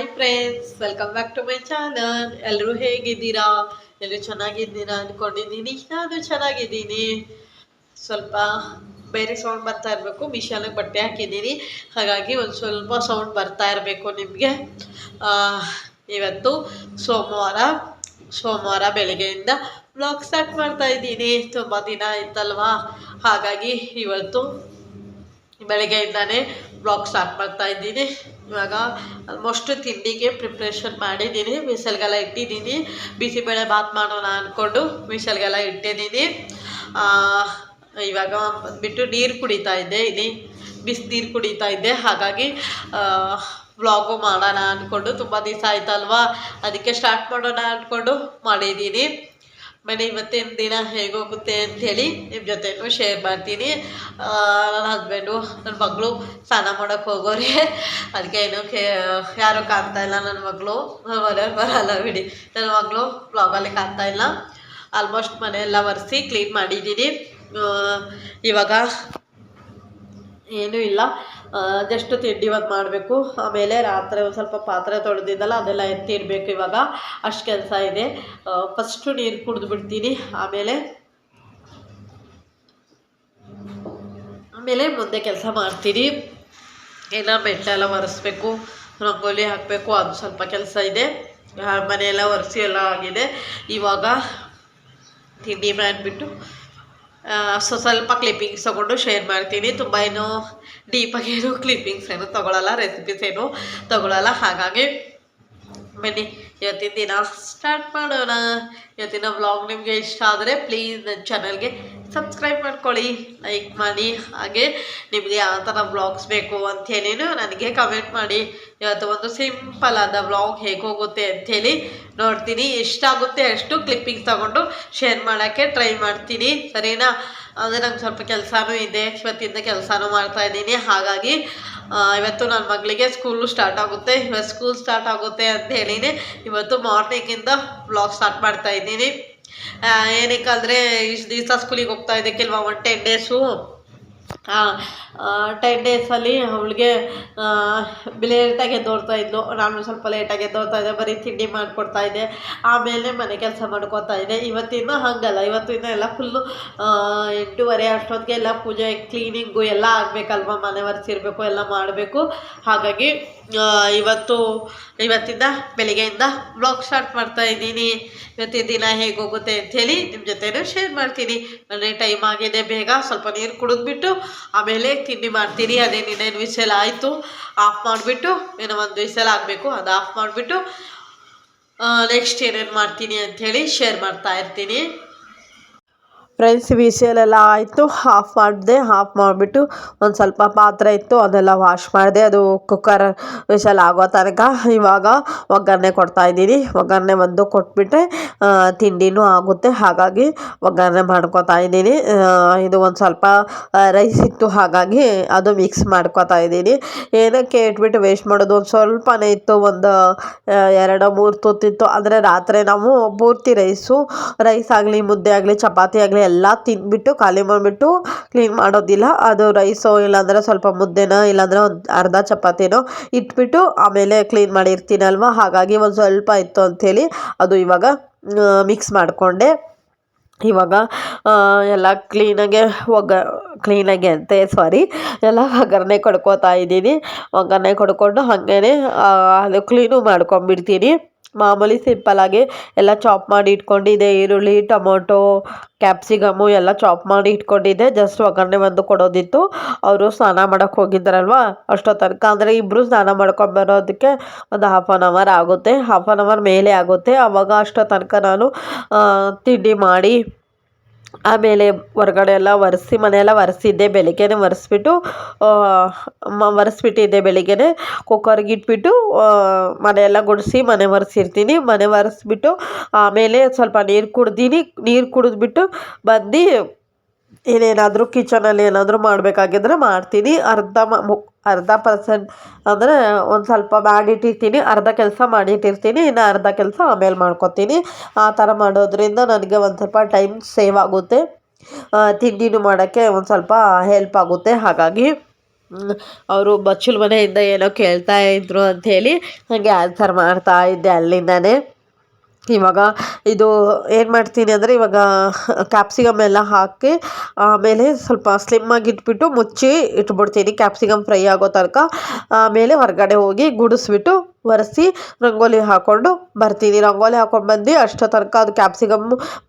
Hi friends, welcome back to my channel. ಎಲ್ಲರೂ ಹೇಗಿದ್ದೀರಾ? ಎಲ್ಲರೂ ಚೆನ್ನಾಗಿದ್ದೀರಾ ಅಂದ್ಕೊಂಡಿದ್ದೀನಿ. ನಾನು ಚೆನ್ನಾಗಿದ್ದೀನಿ. ಸ್ವಲ್ಪ ಬೇರೆ ಸೌಂಡ್ ಬರ್ತಾ ಇರಬೇಕು. ಮಿಷನ್ಗೆ ಬಟ್ಟೆ ಹಾಕಿದ್ದೀನಿ, ಹಾಗಾಗಿ ಒಂದು ಸ್ವಲ್ಪ ಸೌಂಡ್ ಬರ್ತಾ ಇರಬೇಕು ನಿಮಗೆ. ಇವತ್ತು ಸೋಮವಾರ ಬೆಳಗ್ಗೆಯಿಂದ ವ್ಲಾಗ್ ಸ್ಟಾರ್ಟ್ ಮಾಡ್ತಾ ಇದ್ದೀನಿ. ತುಂಬ ದಿನ ಆಯ್ತಲ್ವಾ, ಹಾಗಾಗಿ ಇವತ್ತು ಬೆಳಗ್ಗೆಯಿಂದಾನೇ ಬ್ಲಾಗ್ ಸ್ಟಾರ್ಟ್ ಮಾಡ್ತಾ ಇದ್ದೀನಿ. ಇವಾಗ ಆಲ್ಮೋಸ್ಟ್ ತಿಂಡಿಗೆ ಪ್ರಿಪ್ರೇಷನ್ ಮಾಡಿದ್ದೀನಿ. ಬಿಸಿಲ್ಗೆಲ್ಲ ಇಟ್ಟಿದ್ದೀನಿ. ಬಿಸಿಬೇಳೆ ಬಾತ್ ಮಾಡೋಣ ಅಂದ್ಕೊಂಡು ಬಿಸಿಲ್ಗೆಲ್ಲ ಇಟ್ಟಿದ್ದೀನಿ. ಇವಾಗ ಬಂದ್ಬಿಟ್ಟು ನೀರು ಕುಡಿತಾ ಇದ್ದೆ, ಇಲ್ಲಿ ಬಿಸಿನೀರು ಕುಡಿತಾ ಇದ್ದೆ. ಹಾಗಾಗಿ ವ್ಲಾಗು ಮಾಡೋಣ ಅಂದ್ಕೊಂಡು, ತುಂಬ ದಿವಸ ಆಯ್ತಲ್ವಾ, ಅದಕ್ಕೆ ಸ್ಟಾರ್ಟ್ ಮಾಡೋಣ ಅಂದ್ಕೊಂಡು ಮಾಡಿದ್ದೀನಿ. ಬನ್ನಿ ಇವತ್ತಿನ ದಿನ ಹೇಗೋಗುತ್ತೆ ಅಂಥೇಳಿ ನಿಮ್ಮ ಜೊತೆನೂ ಶೇರ್ ಮಾಡ್ತೀನಿ. ನನ್ನ ಹಸ್ಬೆಂಡು, ನನ್ನ ಮಗಳು ಸ್ನಾನ ಮಾಡೋಕ್ಕೆ ಹೋಗೋರೆ. ಅದಕ್ಕೆ ಏನು ಯಾರೂ ಕಾಣ್ತಾ ಇಲ್ಲ. ನನ್ನ ಮಗಳು ಮನೆಯವ್ರು ಬರಲ್ಲ ಬಿಡಿ. ನನ್ನ ಮಗಳು ಬ್ಲಾಗಲ್ಲಿ ಕಾಣ್ತಾ ಇಲ್ಲ. ಆಲ್ಮೋಸ್ಟ್ ಮನೆಯೆಲ್ಲ ಒರೆಸಿ ಕ್ಲೀನ್ ಮಾಡಿದ್ದೀನಿ. ಇವಾಗ ಏನೂ ಇಲ್ಲ, ಜಸ್ಟ್ ತಿಂಡಿ ಒಂದು ಮಾಡಬೇಕು. ಆಮೇಲೆ ರಾತ್ರಿ ಒಂದು ಸ್ವಲ್ಪ ಪಾತ್ರೆ ತೊಳೆದಿದ್ದಲ್ಲ, ಅದೆಲ್ಲ ಎತ್ತಿಡಬೇಕು. ಇವಾಗ ಅಷ್ಟು ಕೆಲಸ ಇದೆ. ಫಸ್ಟು ನೀರು ಕುಡಿದು ಬಿಡ್ತೀನಿ, ಆಮೇಲೆ ಮುಂದೆ ಕೆಲಸ ಮಾಡ್ತೀನಿ. ಏನೋ ಬೆಟ್ಟೆಲ್ಲ ಒರೆಸ್ಬೇಕು, ರಂಗೋಲಿ ಹಾಕಬೇಕು, ಅದು ಸ್ವಲ್ಪ ಕೆಲಸ ಇದೆ. ಮನೆಯೆಲ್ಲ ಒರೆಸಿ ಎಲ್ಲ ಆಗಿದೆ. ಇವಾಗ ತಿಂಡಿ ಮಾಡಿಬಿಟ್ಟು ಸ್ವಲ್ಪ ಕ್ಲಿಪ್ಪಿಂಗ್ಸ್ ತೊಗೊಂಡು ಶೇರ್ ಮಾಡ್ತೀನಿ. ತುಂಬ ಏನು ಡೀಪಾಗಿ ಏನು ಕ್ಲಿಪ್ಪಿಂಗ್ಸ್ ಏನು ತೊಗೊಳಲ್ಲ, ರೆಸಿಪೀಸ್ ಏನು ತೊಗೊಳಲ್ಲ. ಹಾಗಾಗಿ ಬನ್ನಿ ಇವತ್ತಿನ ದಿನ ಸ್ಟಾರ್ಟ್ ಮಾಡೋಣ. ಇವತ್ತಿನ ವ್ಲಾಗ್ ನಿಮಗೆ ಇಷ್ಟ ಆದರೆ ಪ್ಲೀಸ್ ನನ್ನ ಚಾನಲ್ಗೆ ಸಬ್ಸ್ಕ್ರೈಬ್ ಮಾಡ್ಕೊಳ್ಳಿ, ಲೈಕ್ ಮಾಡಿ. ಹಾಗೆ ನಿಮಗೆ ಯಾವ ಥರ ವ್ಲಾಗ್ಸ್ ಬೇಕು ಅಂಥೇಳಿನೂ ನನಗೆ ಕಮೆಂಟ್ ಮಾಡಿ. ಇವತ್ತು ಒಂದು ಸಿಂಪಲ್ ಆದ ವ್ಲಾಗ್ ಹೇಗೆ ಹೋಗುತ್ತೆ ಅಂಥೇಳಿ ನೋಡ್ತೀನಿ. ಎಷ್ಟಾಗುತ್ತೆ ಅಷ್ಟು ಕ್ಲಿಪ್ಪಿಂಗ್ ತಗೊಂಡು ಶೇರ್ ಮಾಡೋಕ್ಕೆ ಟ್ರೈ ಮಾಡ್ತೀನಿ, ಸರಿನಾ? ಅಂದರೆ ನಂಗೆ ಸ್ವಲ್ಪ ಕೆಲಸನೂ ಇದೆ, ಇವತ್ತಿಂದ ಕೆಲಸನೂ ಮಾಡ್ತಾಯಿದ್ದೀನಿ. ಹಾಗಾಗಿ ಇವತ್ತು ನನ್ನ ಮಗಳಿಗೆ ಸ್ಕೂಲು ಸ್ಟಾರ್ಟ್ ಆಗುತ್ತೆ. ಇವತ್ತು ಸ್ಕೂಲ್ ಸ್ಟಾರ್ಟ್ ಆಗುತ್ತೆ ಅಂತ ಹೇಳಿನೇ ಇವತ್ತು ಮಾರ್ನಿಂಗಿಂದ ವ್ಲಾಗ್ ಸ್ಟಾರ್ಟ್ ಮಾಡ್ತಾ ಇದ್ದೀನಿ. ಏನಕ್ಕೆ ಇಷ್ಟು ದಿವಸ ಸ್ಕೂಲಿಗೆ ಹೋಗ್ತಾ ಇದ್ದೆ, ಕೆಲವು 10 ಡೇಸು 10 ಡೇಸಲ್ಲಿ ಅವಳಿಗೆ ಲೇಟಾಗಿ ಎದ್ದೋಡ್ತಾ ಇದ್ಲು. ನಾನು ಸ್ವಲ್ಪ ಲೇಟಾಗಿ ಎದ್ದೋಡ್ತಾ ಇದ್ದೆ, ಬರೀ ತಿಂಡಿ ಮಾಡಿಕೊಡ್ತಾ ಇದ್ದೆ, ಆಮೇಲೆ ಮನೆ ಕೆಲಸ ಮಾಡ್ಕೊತಾ ಇದ್ದೆ. ಇವತ್ತಿನ ಹಾಗಲ್ಲ, ಇವತ್ತಿನ ಎಲ್ಲ ಫುಲ್ಲು 8:30 ಅಷ್ಟೊತ್ತಿಗೆ ಎಲ್ಲ ಪೂಜೆ ಕ್ಲೀನಿಂಗು ಎಲ್ಲ ಆಗಬೇಕಲ್ವ, ಮನೆ ಒರೆಸಿರ್ಬೇಕು, ಎಲ್ಲ ಮಾಡಬೇಕು. ಹಾಗಾಗಿ ಇವತ್ತಿಂದ ಬೆಳಿಗ್ಗೆಯಿಂದ ವ್ಲಾಗ್ ಸ್ಟಾರ್ಟ್ ಮಾಡ್ತಾ ಇದ್ದೀನಿ. ಇವತ್ತಿನ ದಿನ ಹೇಗೆ ಹೋಗುತ್ತೆ ಅಂಥೇಳಿ ನಿಮ್ಮ ಜೊತೆನೂ ಶೇರ್ ಮಾಡ್ತೀನಿ. ಅಂದರೆ ಟೈಮ್ ಆಗಿದೆ, ಬೇಗ ಸ್ವಲ್ಪ ನೀರು ಕುಡಿದ್ಬಿಟ್ಟು ಆಮೇಲೆ ತಿಂಡಿ ಮಾಡ್ತೀನಿ. ಅದೇನು ಇನ್ನೇನು ವಿಷಲ್ ಆಯಿತು, ಆಫ್ ಮಾಡಿಬಿಟ್ಟು ಏನೋ ಒಂದು ವಿಷಲ್ ಆಗಬೇಕು, ಅದು ಆಫ್ ಮಾಡಿಬಿಟ್ಟು ನೆಕ್ಸ್ಟ್ ಏನೇನು ಮಾಡ್ತೀನಿ ಅಂಥೇಳಿ ಶೇರ್ ಮಾಡ್ತಾ ಇರ್ತೀನಿ. ಫ್ರೆಂಡ್ಸ್, ವಿಷಲೆಲ್ಲ ಆಯಿತು, ಆಫ್ ಮಾಡಿದೆ. ಆಫ್ ಮಾಡಿಬಿಟ್ಟು ಒಂದು ಸ್ವಲ್ಪ ಪಾತ್ರೆ ಇತ್ತು, ಅದೆಲ್ಲ ವಾಶ್ ಮಾಡಿದೆ. ಅದು ಕುಕ್ಕರ್ ವಿಷಲ್ ಆಗೋ ತನಕ ಇವಾಗ ಒಗ್ಗರಣೆ ಕೊಡ್ತಾಯಿದ್ದೀನಿ. ಒಗ್ಗರಣೆ ಒಂದು ಕೊಟ್ಬಿಟ್ರೆ ತಿಂಡಿನೂ ಆಗುತ್ತೆ. ಹಾಗಾಗಿ ಒಗ್ಗರಣೆ ಮಾಡ್ಕೊತಾ ಇದ್ದೀನಿ. ಇದು ಒಂದು ಸ್ವಲ್ಪ ರೈಸ್ ಇತ್ತು, ಹಾಗಾಗಿ ಅದು ಮಿಕ್ಸ್ ಮಾಡ್ಕೊತಾ ಇದ್ದೀನಿ. ಏನಕ್ಕೆ ಇಟ್ಬಿಟ್ಟು ವೇಸ್ಟ್ ಮಾಡೋದು, ಒಂದು ಸ್ವಲ್ಪನೇ ಇತ್ತು, ಒಂದು 2-3 ತುತ್ತಿತ್ತು. ಆದರೆ ರಾತ್ರಿ ನಾವು ಪೂರ್ತಿ ರೈಸ್ ಆಗಲಿ, ಮುದ್ದೆ ಆಗಲಿ, ಚಪಾತಿ ಆಗಲಿ ಎಲ್ಲ ತಿಂದ್ಬಿಟ್ಟು ಖಾಲಿ ಮಾಡಿಬಿಟ್ಟು ಕ್ಲೀನ್ ಮಾಡೋದಿಲ್ಲ. ಅದು ರೈಸೋ ಇಲ್ಲಾಂದರೆ ಸ್ವಲ್ಪ ಮುದ್ದೆನೋ ಇಲ್ಲಾಂದರೆ ಒಂದು ಅರ್ಧ ಚಪಾತಿನೋ ಇಟ್ಬಿಟ್ಟು ಆಮೇಲೆ ಕ್ಲೀನ್ ಮಾಡಿರ್ತೀನಲ್ವ. ಹಾಗಾಗಿ ಒಂದು ಸ್ವಲ್ಪ ಇತ್ತು ಅಂಥೇಳಿ ಅದು ಇವಾಗ ಮಿಕ್ಸ್ ಮಾಡಿಕೊಂಡೆ. ಇವಾಗ ಎಲ್ಲ ಎಲ್ಲ ಒಗ್ಗರಣೆ ಕೊಡ್ಕೋತಾ ಇದ್ದೀನಿ. ಒಗ್ಗರಣೆ ಕೊಡ್ಕೊಂಡು ಹಾಗೇ ಅದು ಕ್ಲೀನು ಮಾಡ್ಕೊಂಬಿಡ್ತೀನಿ. ಮಾಮೂಲಿ ಸಿಂಪಲ್ಲಾಗಿ ಎಲ್ಲ ಚಾಪ್ ಮಾಡಿ ಇಟ್ಕೊಂಡಿದ್ದೆ. ಈರುಳ್ಳಿ, ಟೊಮೊಟೊ, ಕ್ಯಾಪ್ಸಿಕಮ್ಮು ಎಲ್ಲ ಚಾಪ್ ಮಾಡಿ ಇಟ್ಕೊಂಡಿದ್ದೆ. ಜಸ್ಟ್ ಒಗ್ಗರಣೆ ಒಂದು ಕೊಡೋದಿತ್ತು. ಅವರು ಸ್ನಾನ ಮಾಡೋಕ್ಕೆ ಹೋಗಿದ್ದಾರಲ್ವ, ಅಷ್ಟೋ ತನಕ ಅಂದರೆ ಇಬ್ಬರು ಸ್ನಾನ ಮಾಡ್ಕೊಂಬರೋದಕ್ಕೆ ಒಂದು 1/2 ಅವರ್ ಆಗುತ್ತೆ, 1/2 ಅವರ್ ಮೇಲೆ ಆಗುತ್ತೆ. ಆವಾಗ ಅಷ್ಟೋ ತನಕ ನಾನು ತಿಂಡಿ ಮಾಡಿ ಆಮೇಲೆ ಹೊರಗಡೆ ಎಲ್ಲ ಮನೆಯೆಲ್ಲ ಒರೆಸಿದ್ದೆ. ಬೆಳಿಗ್ಗೆನೇ ಒರೆಸ್ಬಿಟ್ಟಿದ್ದೆ. ಬೆಳಿಗ್ಗೆನೇ ಕುಕ್ಕರ್ಗೆ ಇಟ್ಬಿಟ್ಟು ಮನೆಯೆಲ್ಲ ಗುಡಿಸಿ ಮನೆ ಒರೆಸಿರ್ತೀನಿ. ಮನೆ ಒರೆಸ್ಬಿಟ್ಟು ಆಮೇಲೆ ಸ್ವಲ್ಪ ನೀರು ಕುಡಿದ್ಬಿಟ್ಟು ಬಂದು ಏನೇನಾದರೂ ಕಿಚನಲ್ಲಿ ಏನಾದರೂ ಮಾಡಬೇಕಾಗಿದ್ರೆ ಮಾಡ್ತೀನಿ. ಅರ್ಧ ಪರ್ಸೆಂಟ್ ಅಂದರೆ ಒಂದು ಸ್ವಲ್ಪ ಮಾಡಿಟ್ಟಿರ್ತೀನಿ, ಅರ್ಧ ಕೆಲಸ ಮಾಡಿಟ್ಟಿರ್ತೀನಿ, ಇನ್ನು ಅರ್ಧ ಕೆಲಸ ಆಮೇಲೆ ಮಾಡ್ಕೊತೀನಿ. ಆ ಥರ ಮಾಡೋದ್ರಿಂದ ನನಗೆ ಒಂದು ಸ್ವಲ್ಪ ಟೈಮ್ ಸೇವ್ ಆಗುತ್ತೆ, ತಿಂಡಿನೂ ಮಾಡೋಕ್ಕೆ ಒಂದು ಸ್ವಲ್ಪ ಹೆಲ್ಪ್ ಆಗುತ್ತೆ. ಹಾಗಾಗಿ ಅವರು ಬಚ್ಚಲ ಮನೆಯಿಂದ ಏನೋ ಕೇಳ್ತಾ ಇದ್ರು ಅಂಥೇಳಿ ಹಾಗೆ ಆನ್ಸರ್ ಮಾಡ್ತಾ ಇದ್ದೆ ಅಲ್ಲಿಂದನೇ. ಇವಾಗ ಇದು ಏನು ಮಾಡ್ತೀನಿ ಅಂದರೆ ಇವಾಗ ಕ್ಯಾಪ್ಸಿಕಮ್ ಎಲ್ಲ ಹಾಕಿ ಆಮೇಲೆ ಸ್ವಲ್ಪ ಸ್ಲಿಮ್ಮಾಗಿ ಇಟ್ಬಿಟ್ಟು ಮುಚ್ಚಿ ಇಟ್ಬಿಡ್ತೀನಿ ಕ್ಯಾಪ್ಸಿಕಮ್ ಫ್ರೈ ಆಗೋ ತನಕ. ಆಮೇಲೆ ಹೊರಗಡೆ ಹೋಗಿ ಗುಡಿಸ್ಬಿಟ್ಟು ಒರೆಸಿ ರಂಗೋಲಿ ಹಾಕ್ಕೊಂಡು ಬರ್ತೀನಿ. ರಂಗೋಲಿ ಹಾಕ್ಕೊಂಡು ಬಂದು ಅಷ್ಟೋ ತನಕ ಅದು ಕ್ಯಾಪ್ಸಿಕಮ್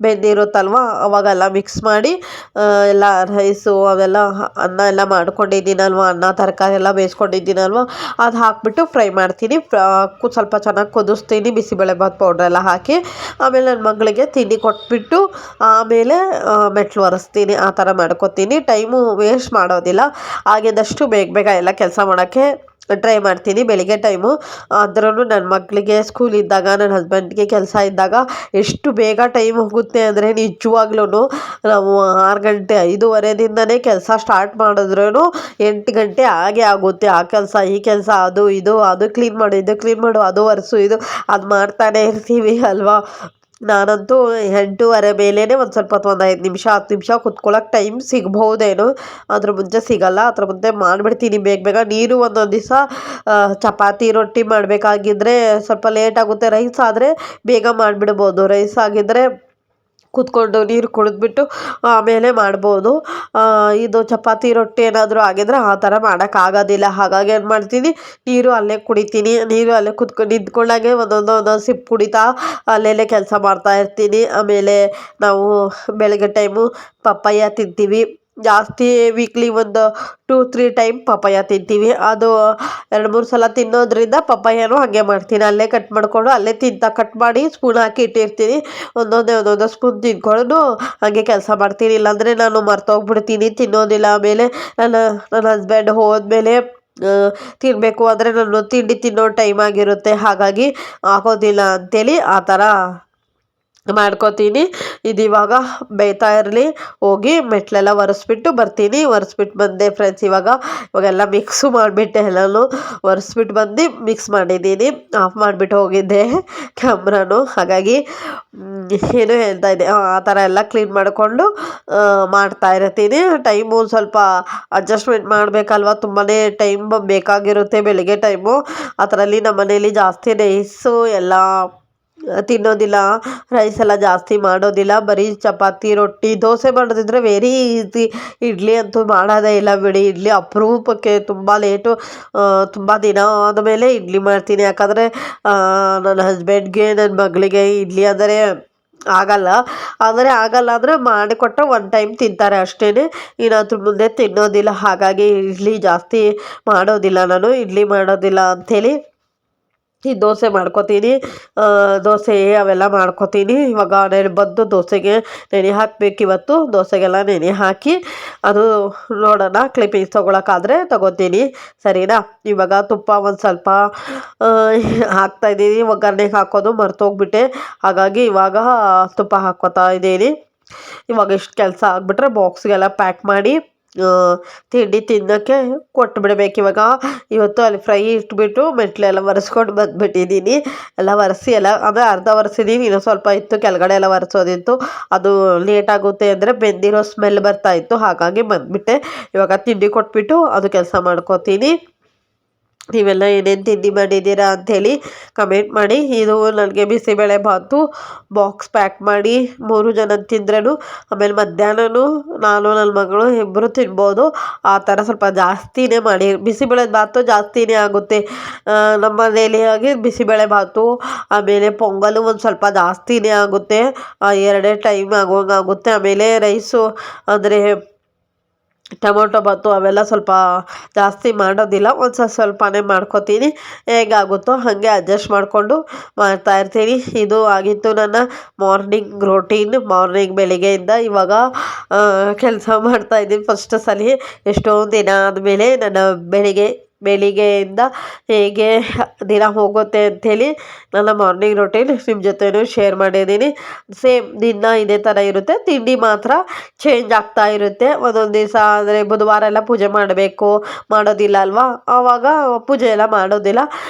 ಬೆಂದಿರುತ್ತಲ್ವ ಅವಾಗೆಲ್ಲ ಮಿಕ್ಸ್ ಮಾಡಿ ಎಲ್ಲ ರೈಸು ಅವೆಲ್ಲ ಅನ್ನ ಎಲ್ಲ ಮಾಡ್ಕೊಂಡಿದ್ದೀನಲ್ವ, ಅನ್ನ ತರಕಾರಿ ಎಲ್ಲ ಬೇಯಿಸ್ಕೊಂಡಿದ್ದೀನಲ್ವ ಅದು ಹಾಕ್ಬಿಟ್ಟು ಫ್ರೈ ಮಾಡ್ತೀನಿ. ಸ್ವಲ್ಪ ಚೆನ್ನಾಗಿ ಕುದಿಸ್ತೀನಿ ಬಿಸಿಬೇಳೆಭಾತ್ ಪೌಡ್ರೆಲ್ಲ ಹಾಕಿ. ಆಮೇಲೆ ನನ್ನ ಮಗಳಿಗೆ ತಿಂಡಿ ಕೊಟ್ಬಿಟ್ಟು ಆಮೇಲೆ ಮೆಟ್ಲು ಒರೆಸ್ತೀನಿ. ಆ ಥರ ಮಾಡ್ಕೊತೀನಿ. ಟೈಮು ವೇಸ್ಟ್ ಮಾಡೋದಿಲ್ಲ. ಆಗಿದ್ದಷ್ಟು ಬೇಗ ಬೇಗ ಎಲ್ಲ ಕೆಲಸ ಮಾಡೋಕ್ಕೆ ಟ್ರೈ ಮಾಡ್ತೀನಿ ಬೆಳಿಗ್ಗೆ ಟೈಮು. ಆದ್ರೂ ನನ್ನ ಮಕ್ಕಳಿಗೆ ಸ್ಕೂಲ್ ಇದ್ದಾಗ ನನ್ನ ಹಸ್ಬೆಂಡ್ಗೆ ಕೆಲಸ ಇದ್ದಾಗ ಎಷ್ಟು ಬೇಗ ಟೈಮ್ ಹೋಗುತ್ತೆ ಅಂದರೆ ನಿಜವಾಗ್ಲೂ ನಾವು 6 ಗಂಟೆ 5:15ದಿಂದನೇ ಕೆಲಸ ಸ್ಟಾರ್ಟ್ ಮಾಡಿದ್ರೂ 8 ಗಂಟೆ ಆಗೇ ಆಗುತ್ತೆ. ಆ ಕೆಲಸ ಈ ಕೆಲಸ ಅದು ಕ್ಲೀನ್ ಮಾಡು ಇದು ಕ್ಲೀನ್ ಮಾಡು ಅದು ಒರೆಸು ಇದು ಅದು ಮಾಡ್ತಾನೆ ಇರ್ತೀವಿ ಅಲ್ವಾ. ನಾನಂತೂ 8:30 ಮೇಲೇ ಒಂದು ಸ್ವಲ್ಪ ಹೊತ್ತು ಒಂದು 5 ನಿಮಿಷ 10 ನಿಮಿಷ ಕುತ್ಕೊಳ್ಳೋಕೆ ಟೈಮ್ ಸಿಗ್ಬೋದೇನೋ, ಅದ್ರ ಮುಂಚೆ ಸಿಗಲ್ಲ. ಅದ್ರ ಮುಂದೆ ಮಾಡಿಬಿಡ್ತೀನಿ ಬೇಗ ಬೇಗ. ನೀರು ಒಂದೊಂದು ದಿವಸ ಚಪಾತಿ ರೊಟ್ಟಿ ಮಾಡಬೇಕಾಗಿದ್ರೆ ಸ್ವಲ್ಪ ಲೇಟ್ ಆಗುತ್ತೆ. ರೈಸ್ ಆದರೆ ಬೇಗ ಮಾಡಿಬಿಡ್ಬೋದು. ರೈಸ್ ಆಗಿದ್ದರೆ ಕೂತ್ಕೊಂಡು ನೀರು ಕುಡಿದ್ಬಿಟ್ಟು ಆಮೇಲೆ ಮಾಡ್ಬೋದು. ಇದು ಚಪಾತಿ ರೊಟ್ಟಿ ಏನಾದರೂ ಆಗಿದ್ರೆ ಆ ಥರ ಮಾಡೋಕ್ಕಾಗೋದಿಲ್ಲ. ಹಾಗಾಗಿ ಏನು ಮಾಡ್ತೀನಿ, ನೀರು ಅಲ್ಲೇ ಕುಡಿತೀನಿ. ನೀರು ಅಲ್ಲೇ ನಿಂತ್ಕೊಂಡಾಗೆ ಒಂದೊಂದು ಸಿಪ್ ಕುಡಿತಾ ಅಲ್ಲೇ ಕೆಲಸ ಮಾಡ್ತಾ ಇರ್ತೀನಿ. ಆಮೇಲೆ ನಾವು ಬೆಳಗ್ಗೆ ಟೈಮು ಪಪ್ಪಾಯ ತಿಂತೀವಿ ಜಾಸ್ತಿ. ವೀಕ್ಲಿ ಒಂದು 2-3 ಟೈಮ್ ಪಪ್ಪಾಯ ತಿಂತೀವಿ. ಅದು 2-3 ಸಲ ತಿನ್ನೋದ್ರಿಂದ ಪಪ್ಪಾಯನೂ ಹಾಗೆ ಮಾಡ್ತೀನಿ. ಅಲ್ಲೇ ಕಟ್ ಮಾಡಿಕೊಂಡು ಅಲ್ಲೇ ಕಟ್ ಮಾಡಿ ಸ್ಪೂನ್ ಹಾಕಿ ಇಟ್ಟಿರ್ತೀನಿ. ಒಂದೊಂದೇ ಸ್ಪೂನ್ ತಿಂದ್ಕೊಂಡು ಹಾಗೆ ಕೆಲಸ ಮಾಡ್ತೀನಿ. ಇಲ್ಲಾಂದರೆ ನಾನು ಮರ್ತೋಗ್ಬಿಡ್ತೀನಿ, ತಿನ್ನೋದಿಲ್ಲ. ಆಮೇಲೆ ನನ್ನ ಹಸ್ಬೆಂಡ್ ಹೋದ್ಮೇಲೆ ತಿನ್ನಬೇಕು ಅಂದರೆ ನಾನು ತಿಂಡಿ ತಿನ್ನೋ ಟೈಮ್ ಆಗಿರುತ್ತೆ. ಹಾಗಾಗಿ ಆಗೋದಿಲ್ಲ ಅಂಥೇಳಿ ಆ ಥರ ಮಾಡ್ಕೋತೀನಿ. ಇದು ಇವಾಗ ಬೇಯ್ತಾ ಇರಲಿ. ಹೋಗಿ ಮೆಟ್ಲೆಲ್ಲ ಒರೆಸ್ಬಿಟ್ಟು ಬರ್ತೀನಿ. ಒರೆಸ್ಬಿಟ್ಟು ಬಂದೆ ಫ್ರೆಂಡ್ಸ್. ಇವಾಗೆಲ್ಲ ಮಿಕ್ಸು ಮಾಡಿಬಿಟ್ಟೆ. ಎಲ್ಲನೂ ಒರೆಸ್ಬಿಟ್ಟು ಬಂದು ಮಿಕ್ಸ್ ಮಾಡಿದ್ದೀನಿ. ಆಫ್ ಮಾಡಿಬಿಟ್ಟು ಹೋಗಿದ್ದೆ ಕ್ಯಾಮ್ರಾನು. ಹಾಗಾಗಿ ಏನು ಹೇಳ್ತಾ ಇದ್ದೆ, ಆ ಥರ ಎಲ್ಲ ಕ್ಲೀನ್ ಮಾಡಿಕೊಂಡು ಮಾಡ್ತಾ ಇರ್ತೀನಿ. ಟೈಮು ಸ್ವಲ್ಪ ಅಡ್ಜಸ್ಟ್ಮೆಂಟ್ ಮಾಡಬೇಕಲ್ವ, ತುಂಬಾ ಟೈಮ್ ಬೇಕಾಗಿರುತ್ತೆ ಬೆಳಿಗ್ಗೆ ಟೈಮು. ಅದರಲ್ಲಿ ನಮ್ಮ ಮನೇಲಿ ಜಾಸ್ತಿ ರೈಸು ಎಲ್ಲ ತಿನ್ನೋದಿಲ್ಲ. ರೈಸ್ ಎಲ್ಲ ಜಾಸ್ತಿ ಮಾಡೋದಿಲ್ಲ. ಬರೀ ಚಪಾತಿ ರೊಟ್ಟಿ ದೋಸೆ ಮಾಡೋದಿದ್ರೆ ವೆರಿ ಈಸಿ. ಇಡ್ಲಿ ಅಂತೂ ಮಾಡೋದೇ ಇಲ್ಲ ಬಿಡಿ. ಇಡ್ಲಿ ಅಪರೂಪಕ್ಕೆ ತುಂಬ ಲೇಟು, ತುಂಬ ದಿನ ಆದಮೇಲೆ ಇಡ್ಲಿ ಮಾಡ್ತೀನಿ. ಯಾಕಂದರೆ ನನ್ನ ಹಸ್ಬೆಂಡ್ಗೆ ನನ್ನ ಮಗಳಿಗೆ ಇಡ್ಲಿ ಅಂದರೆ ಆಗಲ್ಲ ಅಂದರೆ ಮಾಡಿಕೊಟ್ಟರೆ 1 ಟೈಮ್ ತಿಂತಾರೆ ಅಷ್ಟೇ. ಇನ್ನು ಮುಂದೆ ತಿನ್ನೋದಿಲ್ಲ. ಹಾಗಾಗಿ ಇಡ್ಲಿ ಜಾಸ್ತಿ ಮಾಡೋದಿಲ್ಲ ನಾನು. ಇಡ್ಲಿ ಮಾಡೋದಿಲ್ಲ ಅಂಥೇಳಿ ಈ ದೋಸೆ ಮಾಡ್ಕೊತೀನಿ. ದೋಸೆ ಅವೆಲ್ಲ ಮಾಡ್ಕೊತೀನಿ. ಇವಾಗ ಬಂದು ದೋಸೆಗೆ ನೆನೆ ಹಾಕಬೇಕು. ಇವತ್ತು ದೋಸೆಗೆಲ್ಲ ನೆನೆ ಹಾಕಿ ಅದು ನೋಡೋಣ, ಕ್ಲಿಪ್ಪಿಂಗ್ಸ್ ತೊಗೊಳಕ್ಕಾದ್ರೆ ತೊಗೋತೀನಿ. ಸರಿನಾ. ಇವಾಗ ತುಪ್ಪ ಒಂದು ಸ್ವಲ್ಪ ಹಾಕ್ತಾಯಿದ್ದೀನಿ. ಒಗ್ಗರಣೆಗೆ ಹಾಕೋದು ಮರ್ತೋಗ್ಬಿಟ್ಟೆ. ಹಾಗಾಗಿ ಇವಾಗ ತುಪ್ಪ ಹಾಕ್ಕೋತಾ ಇದ್ದೀನಿ. ಇವಾಗ ಇಷ್ಟು ಕೆಲಸ ಆಗಿಬಿಟ್ರೆ ಬಾಕ್ಸ್ಗೆಲ್ಲ ಪ್ಯಾಕ್ ಮಾಡಿ ತಿಂಡಿ ತಿನ್ನೋಕ್ಕೆ ಕೊಟ್ಬಿಡ್ಬೇಕು. ಇವತ್ತು ಅಲ್ಲಿ ಫ್ರೈ ಇಟ್ಬಿಟ್ಟು ಮೆಟ್ಲೆಲ್ಲ ಒರೆಸ್ಕೊಂಡು ಬಂದುಬಿಟ್ಟಿದ್ದೀನಿ. ಎಲ್ಲ ಒರೆಸಿ ಎಲ್ಲ ಅಂದರೆ ಅರ್ಧ ಒರೆಸಿದ್ದೀನಿ. ಇನ್ನೂ ಸ್ವಲ್ಪ ಇತ್ತು ಕೆಳಗಡೆ ಎಲ್ಲ ಒರೆಸೋದಿತ್ತು. ಅದು ಲೇಟಾಗುತ್ತೆ ಅಂದರೆ ಬೆಂದಿರೋ ಸ್ಮೆಲ್ ಬರ್ತಾಯಿತ್ತು. ಹಾಗಾಗಿ ಬಂದುಬಿಟ್ಟೆ. ಇವಾಗ ತಿಂಡಿ ಕೊಟ್ಬಿಟ್ಟು ಅದು ಕೆಲಸ ಮಾಡ್ಕೋತೀನಿ. ನೀವೆಲ್ಲ ಏನೇನು ತಿಂಡಿ ಮಾಡಿದ್ದೀರಾ ಅಂಥೇಳಿ ಕಮೆಂಟ್ ಮಾಡಿ. ಇದು ನನಗೆ ಬಿಸಿಬೇಳೆ ಭಾತು ಬಾಕ್ಸ್ ಪ್ಯಾಕ್ ಮಾಡಿ 3 ಜನ ತಿಂದ್ರೂ, ಆಮೇಲೆ ಮಧ್ಯಾಹ್ನನೂ ನಾನು ನನ್ನ ಮಗಳು ಇಬ್ಬರು ತಿನ್ಬೋದು. ಆ ಥರ ಸ್ವಲ್ಪ ಜಾಸ್ತಿನೇ ಮಾಡಿ. ಬಿಸಿಬೇಳೆ ಭಾತು ಜಾಸ್ತಿನೇ ಆಗುತ್ತೆ ನಮ್ಮ ಮನೇಲಿ. ಆಗಿ ಬಿಸಿಬೇಳೆ ಭಾತು ಆಮೇಲೆ ಪೊಂಗಲು ಒಂದು ಸ್ವಲ್ಪ ಜಾಸ್ತಿನೇ ಆಗುತ್ತೆ. 2 ಟೈಮ್ ಆಗೋಂಗಾಗುತ್ತೆ. ಆಮೇಲೆ ರೈಸು ಅಂದರೆ ಟೊಮೊಟೊ ಭಾತು ಅವೆಲ್ಲ ಸ್ವಲ್ಪ ಜಾಸ್ತಿ ಮಾಡೋದಿಲ್ಲ. ಒಂದು ಸ್ವಲ್ಪನೇ ಮಾಡ್ಕೊತೀನಿ. ಹೇಗಾಗುತ್ತೋ ಹಾಗೆ ಅಡ್ಜಸ್ಟ್ ಮಾಡಿಕೊಂಡು ಮಾಡ್ತಾಯಿರ್ತೀನಿ. ಇದು ಆಗಿತ್ತು ನನ್ನ ಮಾರ್ನಿಂಗ್ ರೋಟೀನ್. ಮಾರ್ನಿಂಗ್ ಬೆಳಿಗ್ಗೆಯಿಂದ ಇವಾಗ ಕೆಲಸ ಮಾಡ್ತಾಯಿದ್ದೀನಿ ಫಸ್ಟ್ ಸಲ. ಎಷ್ಟೊಂದು ದಿನ ಆದಮೇಲೆ ನನ್ನ ಬೆಳಿಗ್ಗೆಯಿಂದ ಹೇಗೆ ದಿನ ಹೋಗುತ್ತೆ ಅಂಥೇಳಿ ನನ್ನ ಮಾರ್ನಿಂಗ್ ರೊಟೀನ್ ನಿಮ್ಮ ಜೊತೆನೂ ಶೇರ್ ಮಾಡಿದ್ದೀನಿ. ಸೇಮ್ ದಿನ ಇದೇ ಥರ ಇರುತ್ತೆ. ತಿಂಡಿ ಮಾತ್ರ ಚೇಂಜ್ ಆಗ್ತಾ ಇರುತ್ತೆ. ಒಂದೊಂದು ದಿವಸ ಅಂದರೆ ಬುಧವಾರ ಎಲ್ಲ ಪೂಜೆ ಮಾಡೋದಿಲ್ಲ ಅಲ್ವಾ, ಆವಾಗ ಪೂಜೆ ಎಲ್ಲ ಮಾಡೋದಿಲ್ಲ.